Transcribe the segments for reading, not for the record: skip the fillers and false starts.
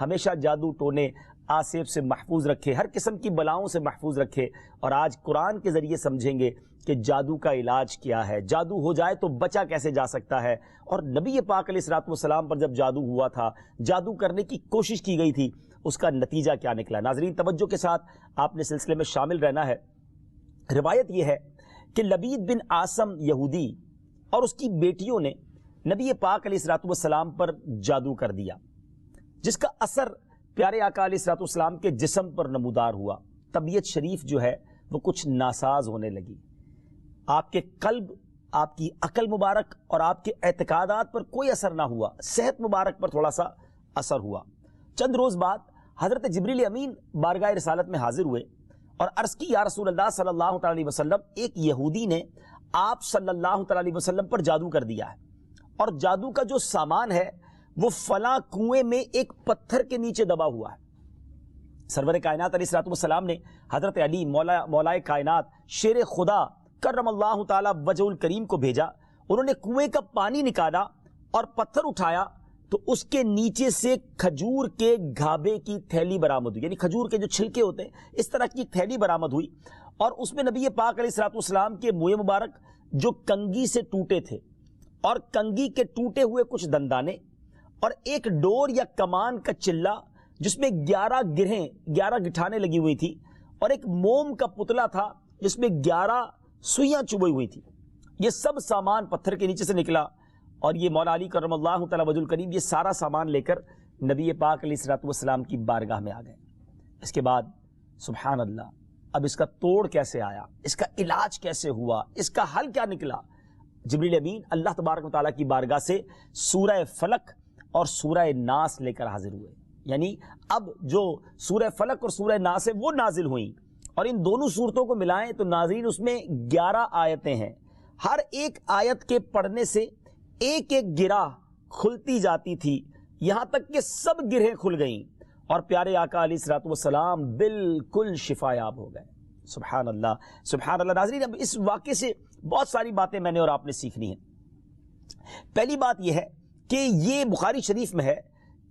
ہمیشہ جادو ٹونے آسیب سے محفوظ رکھے، ہر قسم کی بلاؤں سے محفوظ رکھے۔ اور آج قرآن کے ذریعے سمجھیں گے کہ جادو کا علاج کیا ہے، جادو ہو جائے تو بچا کیسے جا سکتا ہے، اور نبی پاک علیہ الصلوۃ والسلام پر جب جادو ہوا تھا، جادو کرنے کی کوشش کی گئی تھی، اس کا نتیجہ کیا نکلا۔ ناظرین توجہ کے ساتھ آپ نے سلسلے میں شامل رہنا ہے۔ روایت یہ ہے کہ لبید بن عاصم یہودی اور اس کی بیٹیوں نے نبی پاک علیہ الصلوۃ والسلام پر جادو کر دیا، جس کا اثر پیارے آقا علیہ الصلوۃ والسلام کے جسم پر نمودار ہوا۔ طبیعت شریف جو ہے وہ کچھ ناساز ہونے لگی، آپ کے قلب، آپ کی عقل مبارک اور آپ کے اعتقادات پر کوئی اثر نہ ہوا، صحت مبارک پر تھوڑا سا اثر ہوا۔ چند روز بعد حضرت جبریل امین بارگاہ رسالت میں حاضر ہوئے اور عرض کی، یا رسول اللہ صلی اللہ تعالی علیہ وسلم، ایک یہودی نے آپ صلی اللہ تعالی علیہ وسلم پر جادو کر دیا ہے، اور جادو کا جو سامان ہے وہ فلاں کنویں میں ایک پتھر کے نیچے دبا ہوا ہے۔ سرور کائنات علیہ الصلوۃ والسلام نے حضرت علی مولائے کائنات شیر خدا کرم اللہ تعالی وجہ الکریم کو بھیجا۔ انہوں نے کنویں کا پانی نکالا اور پتھر اٹھایا تو اس کے نیچے سے کھجور کے گھابے کی تھیلی برآمد ہوئی، یعنی کھجور کے جو چھلکے ہوتے ہیں اس طرح کی تھیلی برآمد ہوئی، اور اس میں نبی پاک علیہ الصلوۃ والسلام کے منہ مبارک جو کنگھی سے ٹوٹے تھے، اور کنگھی کے ٹوٹے ہوئے کچھ دندانے، اور ایک ڈور یا کمان کا چلہ جس میں 11 گٹھانے لگی ہوئی تھی، اور ایک موم کا پتلا تھا جس میں 11 سوئیاں چبھی ہوئی تھی۔ یہ سب سامان پتھر کے نیچے سے نکلا، اور یہ مولا علی کرم اللہ تعالی وجہ الکریم یہ سارا سامان لے کر نبی پاک علیہ الصلوۃ والسلام کی بارگاہ میں آ گئے۔ اس کے بعد سبحان اللہ، اب اس کا توڑ کیسے آیا، اس کا علاج کیسے ہوا، اس کا حل کیا نکلا؟ جبریل امین اللہ تبارک و تعالیٰ کی بارگاہ سے سورہ فلق اور سورہ ناس لے کر حاضر ہوئے، یعنی اب جو سورہ فلق اور سورہ ناس ہے وہ نازل ہوئیں، اور ان دونوں صورتوں کو ملائیں تو ناظرین اس میں 11 آیتیں ہیں۔ ہر ایک آیت کے پڑھنے سے ایک ایک گرہ کھلتی جاتی تھی، یہاں تک کہ سب گرہیں کھل گئیں، اور پیارے آقا علیہ الصلوۃ والسلام بالکل شفا یاب ہو گئے۔ سبحان اللہ، سبحان اللہ۔ ناظرین اب اس واقعے سے بہت ساری باتیں میں نے اور آپ نے سیکھنی ہیں۔ پہلی بات یہ ہے کہ یہ بخاری شریف میں ہے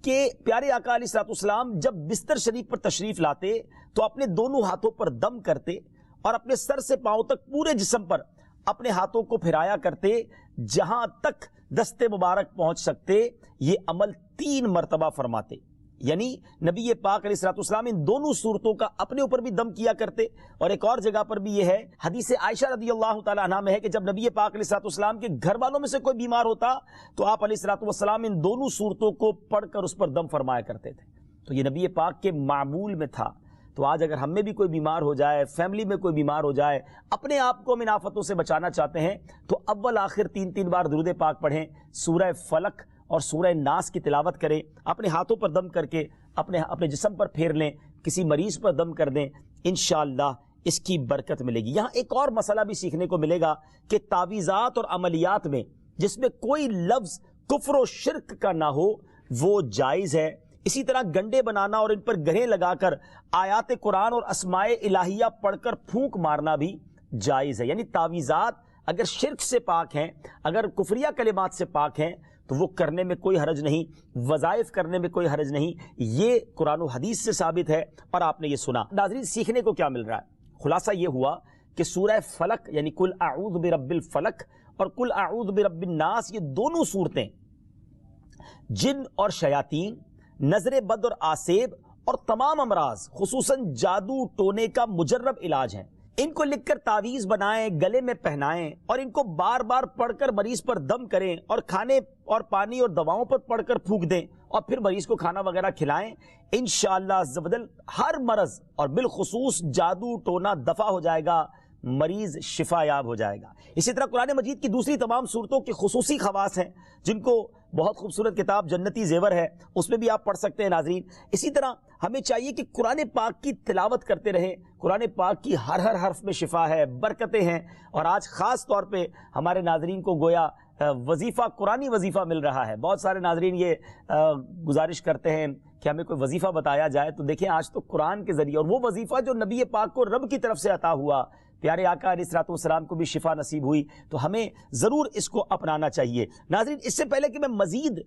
کہ پیارے آقا علیہ الصلوۃ والسلام جب بستر شریف پر تشریف لاتے تو اپنے دونوں ہاتھوں پر دم کرتے، اور اپنے سر سے پاؤں تک پورے جسم پر اپنے ہاتھوں کو پھیرایا کرتے، جہاں تک دست مبارک پہنچ سکتے یہ عمل 3 مرتبہ فرماتے۔ یعنی نبی پاک علیہ الصلوۃ والسلام ان دونوں صورتوں کا اپنے اوپر بھی دم کیا کرتے، اور ایک اور جگہ پر بھی یہ ہے، حدیث عائشہ رضی اللہ تعالی عنہا میں ہے کہ جب نبی پاک علیہ الصلوۃ والسلام کے گھر والوں میں سے کوئی بیمار ہوتا تو آپ علیہ الصلوۃ والسلام ان دونوں صورتوں کو پڑھ کر اس پر دم فرمایا کرتے تھے۔ تو یہ نبی پاک کے معمول میں تھا۔ تو آج اگر ہم میں بھی کوئی بیمار ہو جائے، فیملی میں کوئی بیمار ہو جائے، اپنے آپ کو ان آفتوں سے بچانا چاہتے ہیں تو اول آخر 3 بار درود پاک پڑھیں، سورہ فلق اور سورہ ناس کی تلاوت کریں، اپنے ہاتھوں پر دم کر کے اپنے جسم پر پھیر لیں، کسی مریض پر دم کر دیں، انشاءاللہ اس کی برکت ملے گی۔ یہاں ایک اور مسئلہ بھی سیکھنے کو ملے گا کہ تعویذات اور عملیات میں جس میں کوئی لفظ کفر و شرک کا نہ ہو وہ جائز ہے۔ اسی طرح گنڈے بنانا اور ان پر گرہیں لگا کر آیات قرآن اور اسماء الہیہ پڑھ کر پھونک مارنا بھی جائز ہے۔ یعنی تعویذات اگر شرک سے پاک ہیں، اگر کفریہ کلمات سے پاک ہیں تو وہ کرنے میں کوئی حرج نہیں، وظائف کرنے میں کوئی حرج نہیں، یہ قرآن و حدیث سے ثابت ہے اور آپ نے یہ سنا۔ ناظرین سیکھنے کو کیا مل رہا ہے؟ خلاصہ یہ ہوا کہ سورہ فلق یعنی قل اعوذ برب الفلق اور قل اعوذ برب الناس، یہ دونوں صورتیں جن اور شیاطین، نظر بد اور آسیب اور تمام امراض خصوصاً جادو ٹونے کا مجرب علاج ہیں۔ ان کو لکھ کر تعویذ بنائیں، گلے میں پہنائیں اور ان کو بار بار پڑھ کر مریض پر دم کریں اور کھانے اور پانی اور دواؤں پر پڑھ کر پھونک دیں اور پھر مریض کو کھانا وغیرہ کھلائیں، انشاءاللہ عز و جل ہر مرض اور بالخصوص جادو ٹونا دفع ہو جائے گا، مریض شفا یاب ہو جائے گا۔ اسی طرح قرآن مجید کی دوسری تمام صورتوں کے خصوصی خواص ہیں جن کو بہت خوبصورت کتاب جنتی زیور ہے اس میں بھی آپ پڑھ سکتے ہیں ناظرین۔ اسی طرح ہمیں چاہیے کہ قرآن پاک کی تلاوت کرتے رہیں، قرآن پاک کی ہر حرف میں شفا ہے، برکتیں ہیں، اور آج خاص طور پہ ہمارے ناظرین کو گویا وظیفہ قرآنی وظیفہ مل رہا ہے. بہت سارے ناظرین یہ گزارش کرتے ہیں کہ ہمیں کوئی وظیفہ بتایا جائے. تو دیکھیں آج تو قرآن کے ذریعے، اور وہ وظیفہ جو نبی پاک کو رب کی طرف سے عطا ہوا، پیارے آقا علیہ الصلوۃ والسلام کو بھی شفا نصیب ہوئی، تو ہمیں ضرور اس کو اپنانا چاہیے. ناظرین، اس سے پہلے کہ میں مزید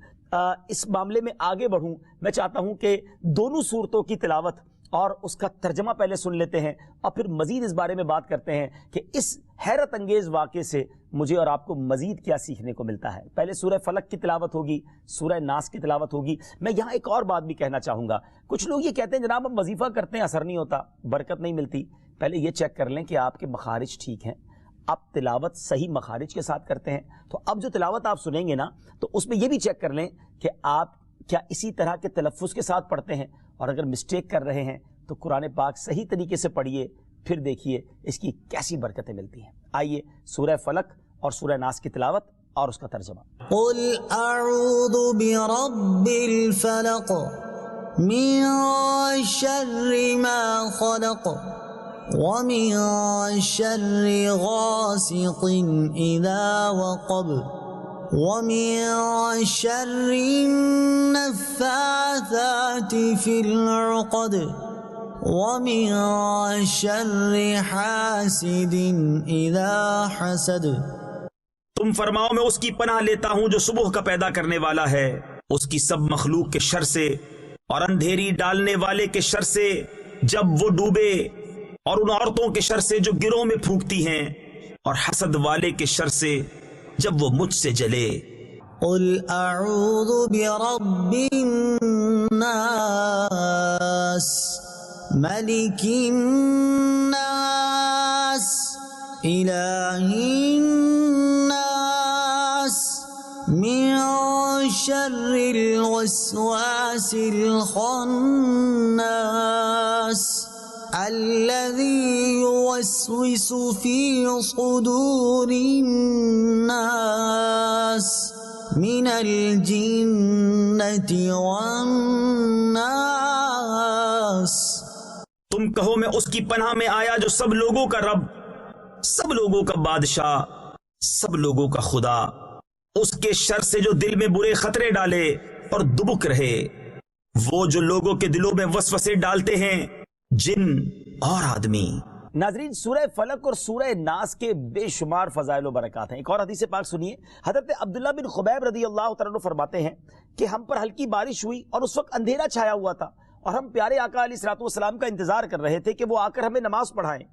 اس معاملے میں آگے بڑھوں، میں چاہتا ہوں کہ دونوں صورتوں کی تلاوت اور اس کا ترجمہ پہلے سن لیتے ہیں، اور پھر مزید اس بارے میں بات کرتے ہیں کہ اس حیرت انگیز واقعے سے مجھے اور آپ کو مزید کیا سیکھنے کو ملتا ہے. پہلے سورہ فلق کی تلاوت ہوگی، سورہ ناس کی تلاوت ہوگی. میں یہاں ایک اور بات بھی کہنا چاہوں گا. کچھ لوگ یہ کہتے ہیں جناب ہم وظیفہ کرتے ہیں، اثر نہیں ہوتا، برکت نہیں ملتی. پہلے یہ چیک کر لیں کہ آپ کے مخارج ٹھیک ہیں، آپ تلاوت صحیح مخارج کے ساتھ کرتے ہیں. تو اب جو تلاوت آپ سنیں گے نا، تو اس میں یہ بھی چیک کر لیں کہ آپ کیا اسی طرح کے تلفظ کے ساتھ پڑھتے ہیں، اور اگر مسٹیک کر رہے ہیں تو قرآن پاک صحیح طریقے سے پڑھیے، پھر دیکھیے اس کی کیسی برکتیں ملتی ہیں. آئیے سورہ فلق اور سورہ ناس کی تلاوت اور اس کا ترجمہ. قل اعوذ برب الفلق من شر ما خلق ومن شر غاسق اذا وقب ومن شر النفاثات في العقد ومن شر حاسد اذا حسد. تم فرماؤ میں اس کی پناہ لیتا ہوں جو صبح کا پیدا کرنے والا ہے، اس کی سب مخلوق کے شر سے، اور اندھیری ڈالنے والے کے شر سے جب وہ ڈوبے، اور ان عورتوں کے شر سے جو گروہ میں پھونکتی ہیں، اور حسد والے کے شر سے جب وہ مجھ سے جلے. قل اعوذ برب الناس ملک الناس الہ الناس من شر الوسواس الخناس الذي يوسوس في صدور الناس من الجنة والناس. تم کہو میں اس کی پناہ میں آیا جو سب لوگوں کا رب، سب لوگوں کا بادشاہ، سب لوگوں کا خدا، اس کے شر سے جو دل میں برے خطرے ڈالے اور دبک رہے، وہ جو لوگوں کے دلوں میں وسوسے ڈالتے ہیں، جن اور آدمی. ناظرین، سورہ فلق اور سورہ ناس کے بے شمار فضائل و برکات ہیں. ایک اور حدیث پاک سنیے. حضرت عبداللہ بن خبیب رضی اللہ تعالیٰ عنہ فرماتے ہیں کہ ہم پر ہلکی بارش ہوئی اور اس وقت اندھیرا چھایا ہوا تھا، اور ہم پیارے آقا علیہ الصلوۃ والسلام کا انتظار کر رہے تھے کہ وہ آ کر ہمیں نماز پڑھائیں.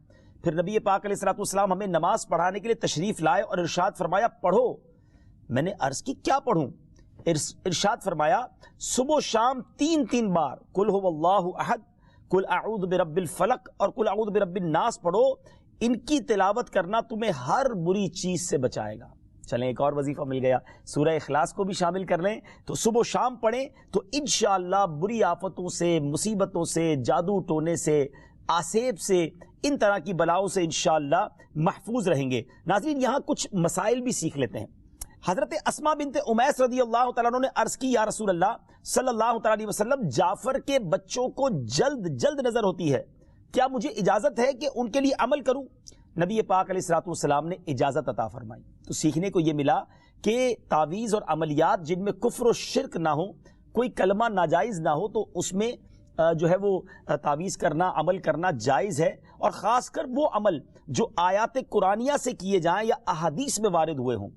پھر نبی پاک علیہ الصلوۃ والسلام ہمیں نماز پڑھانے کے لیے تشریف لائے اور ارشاد فرمایا پڑھو. میں نے عرض کی کیا پڑھوں؟ ارشاد فرمایا صبح و شام 3 بار قل هو اللہ احد، قل اعوذ برب الفلق اور قل اعوذ برب الناس پڑھو. ان کی تلاوت کرنا تمہیں ہر بری چیز سے بچائے گا. چلیں ایک اور وظیفہ مل گیا، سورہ اخلاص کو بھی شامل کر لیں. تو صبح و شام پڑھیں تو انشاءاللہ بری آفتوں سے، مصیبتوں سے، جادو ٹونے سے، آسیب سے، ان طرح کی بلاؤں سے انشاءاللہ محفوظ رہیں گے. ناظرین، یہاں کچھ مسائل بھی سیکھ لیتے ہیں. حضرت اسماء بنت امیس رضی اللہ تعالیٰ عنہ نے عرض کی یا رسول اللہ صلی اللہ تعالیٰ علیہ وسلم، جعفر کے بچوں کو جلد نظر ہوتی ہے، کیا مجھے اجازت ہے کہ ان کے لیے عمل کروں؟ نبی پاک علیہ الصلوۃ والسلام نے اجازت عطا فرمائی. تو سیکھنے کو یہ ملا کہ تعویذ اور عملیات جن میں کفر و شرک نہ ہو، کوئی کلمہ ناجائز نہ ہو، تو اس میں جو ہے وہ تعویذ کرنا، عمل کرنا جائز ہے. اور خاص کر وہ عمل جو آیات قرآنیہ سے کیے جائیں یا احادیث میں وارد ہوئے ہوں.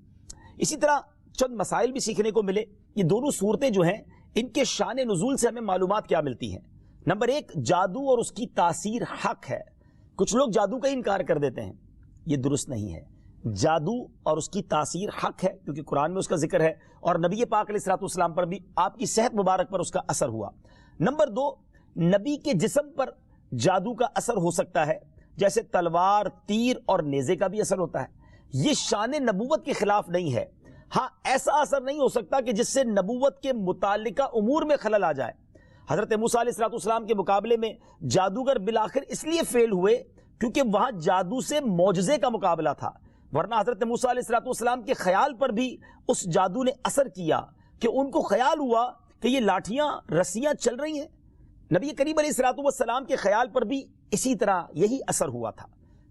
اسی طرح چند مسائل بھی سیکھنے کو ملے. یہ دونوں صورتیں جو ہیں ان کے شان نزول سے ہمیں معلومات کیا ملتی ہیں. نمبر 1، جادو اور اس کی تاثیر حق ہے. کچھ لوگ جادو کا انکار کر دیتے ہیں، یہ درست نہیں ہے. جادو اور اس کی تاثیر حق ہے کیونکہ قرآن میں اس کا ذکر ہے، اور نبی پاک علیہ الصلوۃ والسلام پر بھی آپ کی صحت مبارک پر اس کا اثر ہوا. نمبر 2، نبی کے جسم پر جادو کا اثر ہو سکتا ہے، جیسے تلوار، تیر اور نیزے کا بھی اثر ہوتا ہے. یہ شان نبوت کے خلاف نہیں ہے. ہاں، ایسا اثر نہیں ہو سکتا کہ جس سے نبوت کے متعلقہ امور میں خلل آ جائے. حضرت موسیٰ علیہ السلام کے مقابلے میں جادوگر بالآخر اس لیے فیل ہوئے کیونکہ وہاں جادو سے معجزے کا مقابلہ تھا، ورنہ حضرت موسیٰ علیہ السلام کے خیال پر بھی اس جادو نے اثر کیا کہ ان کو خیال ہوا کہ یہ لاٹھیاں، رسیاں چل رہی ہیں. نبی کریم علیہ السلام کے خیال پر بھی اسی طرح یہی اثر ہوا تھا.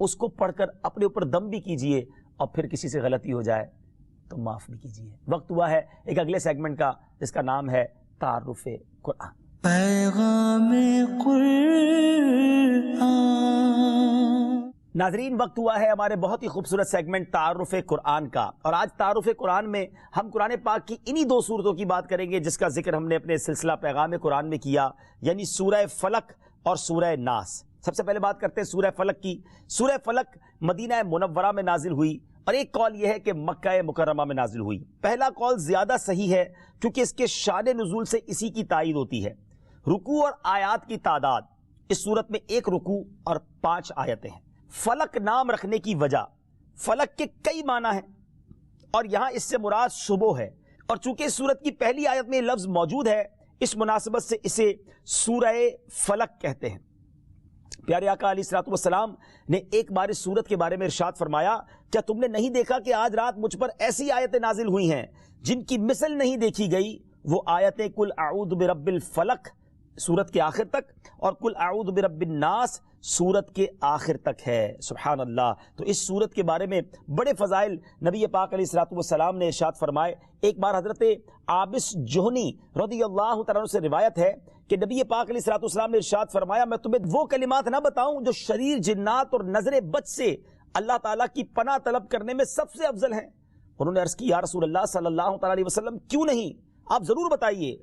اس کو پڑھ کر اپنے اوپر دم بھی کیجئے اور پھر کسی سے غلطی ہو جائے تو معاف بھی کیجئے۔ وقت ہوا ہے ایک اگلے سیگمنٹ کا جس کا نام ہے تعارف قرآن۔ پیغام قرآن۔ ناظرین، وقت ہوا ہے ہمارے بہت ہی خوبصورت سیگمنٹ تعارف قرآن کا، اور آج تعارف قرآن میں ہم قرآن پاک کی انہی دو صورتوں کی بات کریں گے جس کا ذکر ہم نے اپنے سلسلہ پیغام قرآن میں کیا، یعنی سورہ فلق اور سورہ ناس۔ سب سے پہلے بات کرتے ہیں سورہ فلق کی۔ سورہ فلق مدینہ منورہ میں نازل ہوئی، اور ایک قول یہ ہے کہ مکہ مکرمہ میں نازل ہوئی۔ پہلا قول زیادہ صحیح ہے کیونکہ اس کے شان نزول سے اسی کی تائید ہوتی ہے۔ رکوع اور آیات کی تعداد، اس صورت میں 1 رکوع اور 5 آیتیں ہیں۔ فلق نام رکھنے کی وجہ، فلق کے کئی معنی ہیں اور یہاں اس سے مراد صبح ہے، اور چونکہ اس صورت کی پہلی آیت میں یہ لفظ موجود ہے اس مناسبت سے اسے سورہ فلق کہتے ہیں۔ پیارے آقا علیہ الصلوۃ والسلام نے ایک بار اس سورت کے بارے میں ارشاد فرمایا، کیا تم نے نہیں دیکھا کہ آج رات مجھ پر ایسی آیتیں نازل ہوئی ہیں جن کی مثل نہیں دیکھی گئی؟ وہ آیتیں قل اعوذ برب الفلق سورت کے آخر تک اور قل اعوذ برب الناس سورت کے آخر تک ہے۔ سبحان اللہ۔ تو اس سورت کے بارے میں بڑے فضائل نبی پاک علیہ الصلوۃ والسلام نے ارشاد فرمائے۔ ایک بار حضرت عابس جوہنی رضی اللہ تعالیٰ عنہ سے روایت ہے کہ نبی پاک علیہ الصلوۃ والسلام نے ارشاد فرمایا، میں تمہیں وہ کلمات نہ بتاؤں جو شریر جنات اور نظر بد سے اللہ تعالیٰ کی پناہ طلب کرنے میں سب سے افضل ہیں؟ انہوں نے عرض کی، یا رسول اللہ صلی اللہ تعالیٰ علیہ وسلم کیوں نہیں، آپ ضرور بتائیے۔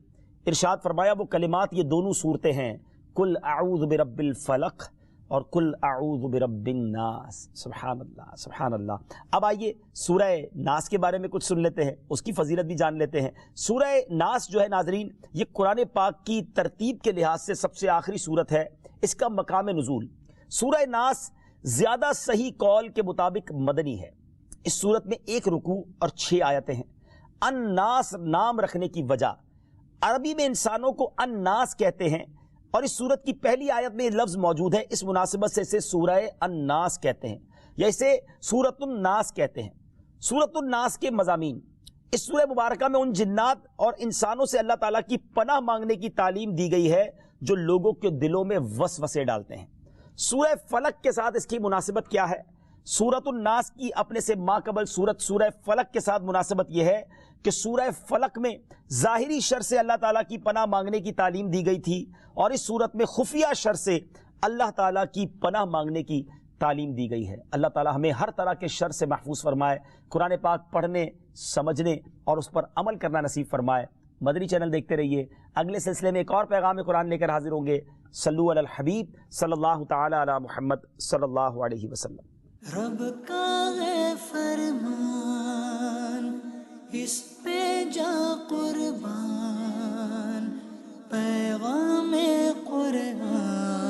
ارشاد فرمایا وہ کلمات یہ دونوں صورتیں ہیں، قل اعوذ برب الفلق اور قل اعوذ برب الناس۔ سبحان اللہ سبحان اللہ۔ اب آئیے سورہ ناس کے بارے میں کچھ سن لیتے ہیں، اس کی فضیلت بھی جان لیتے ہیں۔ سورہ ناس جو ہے ناظرین، یہ قرآن پاک کی ترتیب کے لحاظ سے سب سے آخری سورت ہے۔ اس کا مقام نزول، سورہ ناس زیادہ صحیح قول کے مطابق مدنی ہے۔ اس سورت میں 1 رکوع اور 6 آیتیں ہیں۔ الناس نام رکھنے کی وجہ، عربی میں انسانوں کو الناس کہتے ہیں، اور اس سورت کی پہلی آیت میں یہ لفظ موجود ہے، اس مناسبت سے اسے سورہ الناس کہتے ہیں یا اسے سورۃ الناس کہتے ہیں۔ سورۃ الناس کے مضامین، اس سورہ مبارکہ میں ان جنات اور انسانوں سے اللہ تعالیٰ کی پناہ مانگنے کی تعلیم دی گئی ہے جو لوگوں کے دلوں میں وسوسے ڈالتے ہیں۔ سورہ فلق کے ساتھ اس کی مناسبت کیا ہے؟ سورۃ الناس کی اپنے سے ماقبل سورت سورہ فلق کے ساتھ مناسبت یہ ہے کہ سورہ فلق میں ظاہری شر سے اللہ تعالیٰ کی پناہ مانگنے کی تعلیم دی گئی تھی، اور اس سورت میں خفیہ شر سے اللہ تعالیٰ کی پناہ مانگنے کی تعلیم دی گئی ہے۔ اللہ تعالیٰ ہمیں ہر طرح کے شر سے محفوظ فرمائے، قرآن پاک پڑھنے، سمجھنے اور اس پر عمل کرنا نصیب فرمائے۔ مدنی چینل دیکھتے رہیے، اگلے سلسلے میں ایک اور پیغام قرآن لے کر حاضر ہوں گے۔ صلو علی الحبیب صلی اللہ تعالی علی محمد صلی اللہ علیہ وسلم۔ رب کا ہے فرمان، اس پہ جا قربان، پیغام قرآن۔